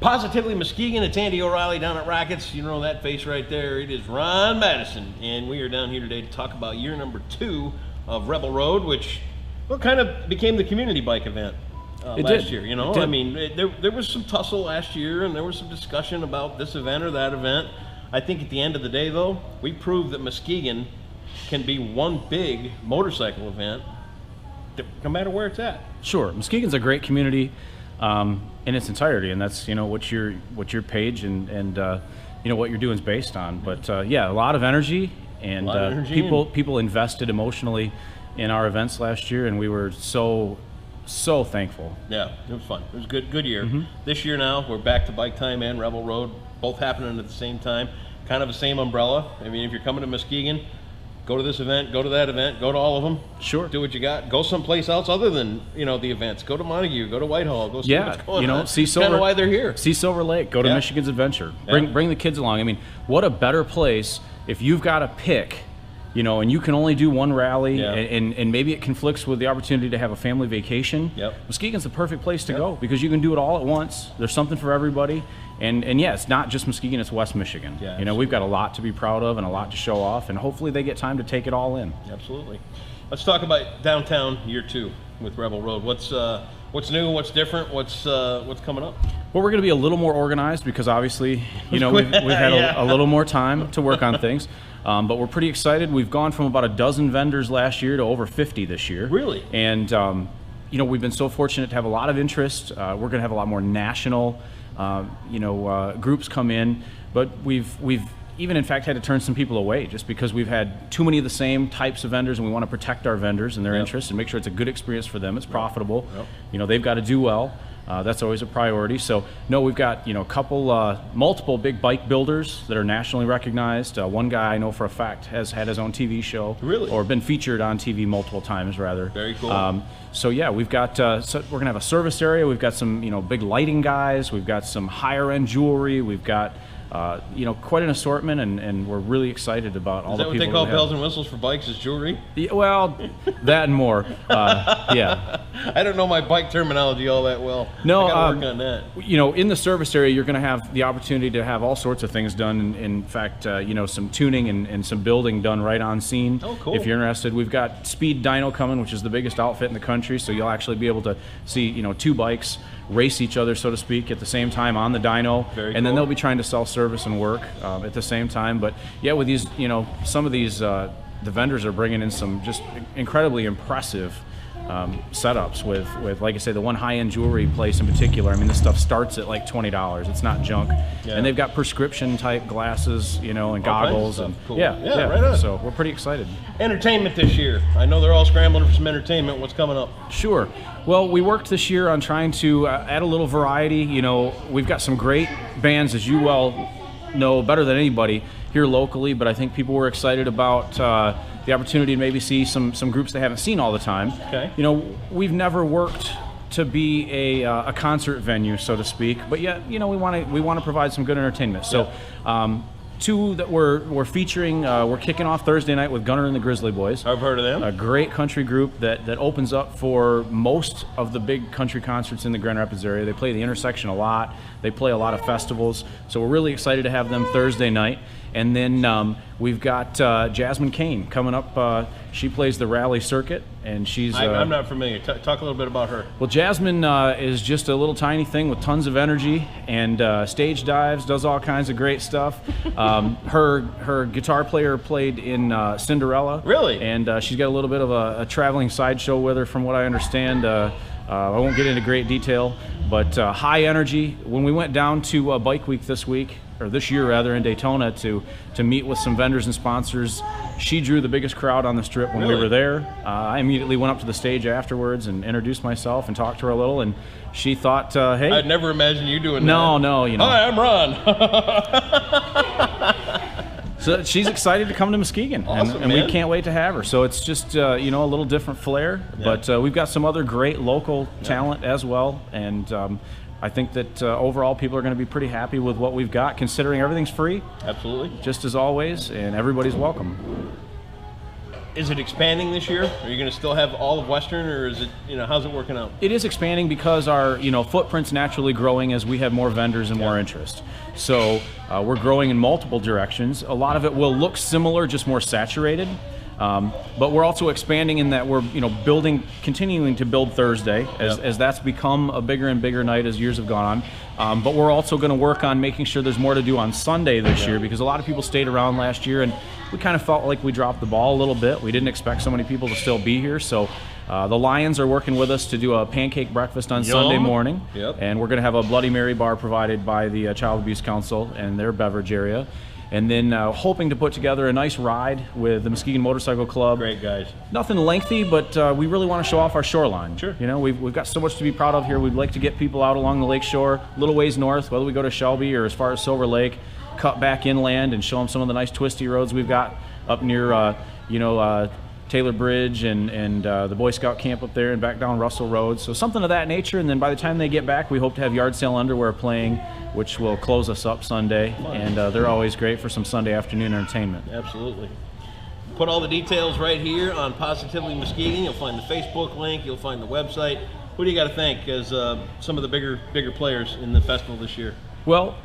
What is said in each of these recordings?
Positively Muskegon, it's Andy O'Reilly down at Rockets. You know that face right there. It is Ron Madison. And we are down here today to talk about year number 2 of Rebel Road, which kind of became the community bike event last year. You know, I mean, there was some tussle last year, and there was some discussion about this event or that event. I think at the end of the day, though, we proved that Muskegon can be one big motorcycle event, no matter where it's at. Sure, Muskegon's a great community in its entirety, and that's what your page and what you're doing is based on. But yeah, a lot of energy, and people invested emotionally in our events last year, and we were so thankful. Yeah, it was fun. It was a good year. This year now, we're back to Bike Time and Rebel Road, both happening at the same time. Kind of the same umbrella. I mean, if you're coming to Muskegon, go to this event, go to that event, go to all of them. Sure. Do what you got. Go someplace else other than, the events. Go to Montague, go to Whitehall, go see what's going on. See Silver, kind of why they're here. See Silver Lake, go to Michigan's Adventure. Bring the kids along. I mean, what a better place if you've got to pick, and you can only do one rally, and maybe it conflicts with the opportunity to have a family vacation. Muskegon's the perfect place to go because you can do it all at once. There's something for everybody. And yeah, it's not just Muskegon, it's West Michigan. We've got a lot to be proud of and a lot to show off, and hopefully they get time to take it all in. Absolutely. Let's talk about downtown year 2 with Rebel Road. What's new, what's different, what's coming up? Well, we're going to be a little more organized because obviously, we've had a little more time to work on things. But we're pretty excited. We've gone from about a dozen vendors last year to over 50 this year. Really? And we've been so fortunate to have a lot of interest. We're going to have a lot more national groups come in, but we've even in fact had to turn some people away just because we've had too many of the same types of vendors, and we want to protect our vendors and their interests and make sure it's a good experience for them. It's profitable. They've got to do well. That's always a priority. So no, we've got multiple big bike builders that are nationally recognized. One guy I know for a fact has had his own TV show, or been featured on TV multiple times rather. Very cool. So yeah, we've got we're gonna have a service area. We've got some big lighting guys. We've got some higher end jewelry. We've got quite an assortment, and we're really excited about all the people. Is that what they call bells and whistles for bikes, is jewelry? Yeah, well, that and more. Yeah. I don't know my bike terminology all that well. No, I gotta work on that. In the service area, you're going to have the opportunity to have all sorts of things done. In fact, some tuning and some building done right on scene. Oh, cool. If you're interested, we've got Speed Dyno coming, which is the biggest outfit in the country. So you'll actually be able to see, 2 bikes race each other, so to speak, at the same time on the dyno. Then they'll be trying to sell service and work at the same time. But yeah, with these, some of these, the vendors are bringing in some just incredibly impressive setups with, like I say, the one high-end jewelry place in particular. I mean, this stuff starts at like $20. It's not junk. And they've got prescription-type glasses, and goggles. And cool. Yeah, right on. So we're pretty excited. Entertainment this year. I know they're all scrambling for some entertainment. What's coming up? Sure. Well, we worked this year on trying to add a little variety. We've got some great bands, as you well know better than anybody, here locally, but I think people were excited about the opportunity to maybe see some groups they haven't seen all the time. Okay. We've never worked to be a concert venue, so to speak, but yet, we want to provide some good entertainment. So, 2 that we're featuring, we're kicking off Thursday night with Gunner and the Grizzly Boys. I've heard of them. A great country group that opens up for most of the big country concerts in the Grand Rapids area. They play the Intersection a lot. They play a lot of festivals. So we're really excited to have them Thursday night. And then we've got Jasmine Kane coming up. She plays the rally circuit, and she's... I'm not familiar. Talk a little bit about her. Well, Jasmine is just a little tiny thing with tons of energy and stage dives, does all kinds of great stuff. Her guitar player played in Cinderella. Really? And she's got a little bit of a traveling sideshow with her, from what I understand. I won't get into great detail, but high energy. When we went down to Bike Week this year in Daytona to meet with some vendors and sponsors, she drew the biggest crowd on the strip when we were there. I immediately went up to the stage afterwards and introduced myself and talked to her a little, and she thought, hey. I'd never imagine you doing that. No. Hi, I'm Ron. So she's excited to come to Muskegon, awesome, and we can't wait to have her. So it's just a little different flair, but we've got some other great local talent as well, and I think that overall people are going to be pretty happy with what we've got, considering everything's free. Absolutely. Just as always, and everybody's welcome. Is it expanding this year? Are you going to still have all of Western, or is it, how's it working out? It is expanding because our, footprint's naturally growing as we have more vendors and more interest. So we're growing in multiple directions. A lot of it will look similar, just more saturated. But we're also expanding in that we're, continuing to build Thursday as that's become a bigger and bigger night as years have gone on. But we're also going to work on making sure there's more to do on Sunday this year, because a lot of people stayed around last year and we kind of felt like we dropped the ball a little bit. We didn't expect so many people to still be here. So the Lions are working with us to do a pancake breakfast on Sunday morning. And we're going to have a Bloody Mary bar provided by the Child Abuse Council and their beverage area. And then hoping to put together a nice ride with the Muskegon Motorcycle Club. Great guys. Nothing lengthy, but we really want to show off our shoreline. Sure. We've got so much to be proud of here. We'd like to get people out along the lake shore, a little ways north, whether we go to Shelby or as far as Silver Lake, cut back inland and show them some of the nice twisty roads we've got up near, Taylor Bridge and the Boy Scout camp up there and back down Russell Road. So something of that nature. And then by the time they get back, we hope to have Yard Sale Underwear playing, which will close us up Sunday. And they're always great for some Sunday afternoon entertainment. Absolutely. Put all the details right here on Positively Muskegon. You'll find the Facebook link. You'll find the website. Who do you got to thank as some of the bigger players in the festival this year? Well,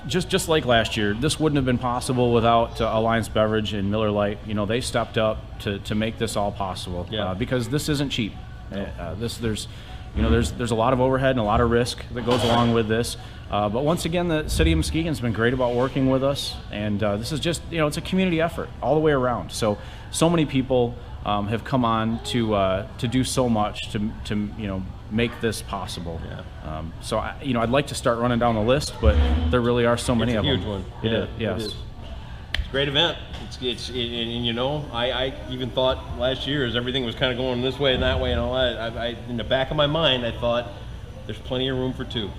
just like last year, this wouldn't have been possible without Alliance Beverage and Miller Lite. They stepped up to make this all possible. Because this isn't cheap. There's a lot of overhead and a lot of risk that goes along with this. But once again, the city of Muskegon's been great about working with us, and this is just it's a community effort all the way around. So many people have come on to do so much to make this possible. So I'd like to start running down the list, but there really are so many of them. It's a huge one. It is. Yes. It is. It's a great event. I even thought last year, as everything was kind of going this way and that way and all that, I in the back of my mind I thought there's plenty of room for two.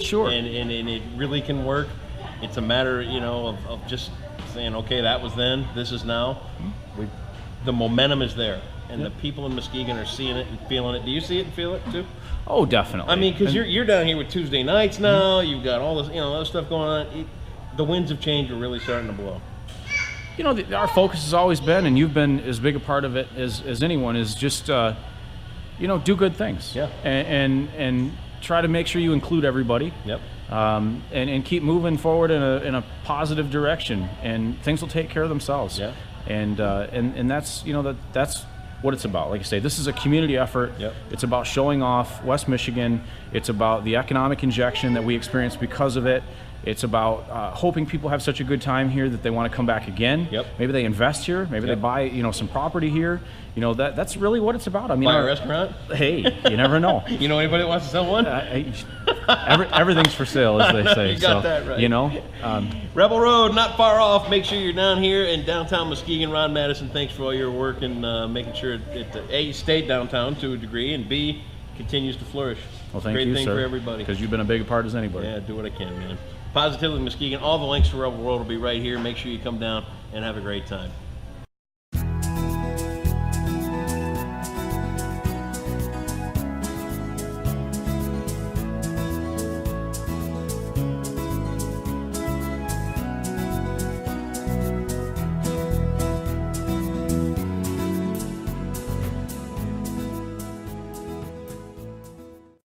Sure. And it really can work. It's a matter of just saying, okay, that was then, this is now. The momentum is there, and the people in Muskegon are seeing it and feeling it. Do you see it and feel it too? Oh, definitely. I mean, because you're down here with Tuesday nights now. You've got all this other stuff going on. The winds of change are really starting to blow. Our focus has always been, and you've been as big a part of it as anyone, is just do good things. And try to make sure you include everybody. And keep moving forward in a positive direction, and things will take care of themselves. And that's that's what it's about. Like I say, this is a community effort. It's about showing off West Michigan. It's about the economic injection that we experience because of it. It's about hoping people have such a good time here that they want to come back again. Maybe they invest here. Maybe they buy some property here. That's really what it's about. I mean, buy a restaurant. Hey, you never know. You know anybody that wants to sell one? Everything's for sale, as they say. You got that right. Rebel Road, not far off. Make sure you're down here in downtown Muskegon. Ron Madison, thanks for all your work and making sure it A, stayed downtown to a degree, and B, continues to flourish. Well, thank you, Great thing sir, for everybody. Because you've been a big part as anybody. Yeah, do what I can, man. Positively Muskegon. All the links to Rebel Road will be right here. Make sure you come down and have a great time.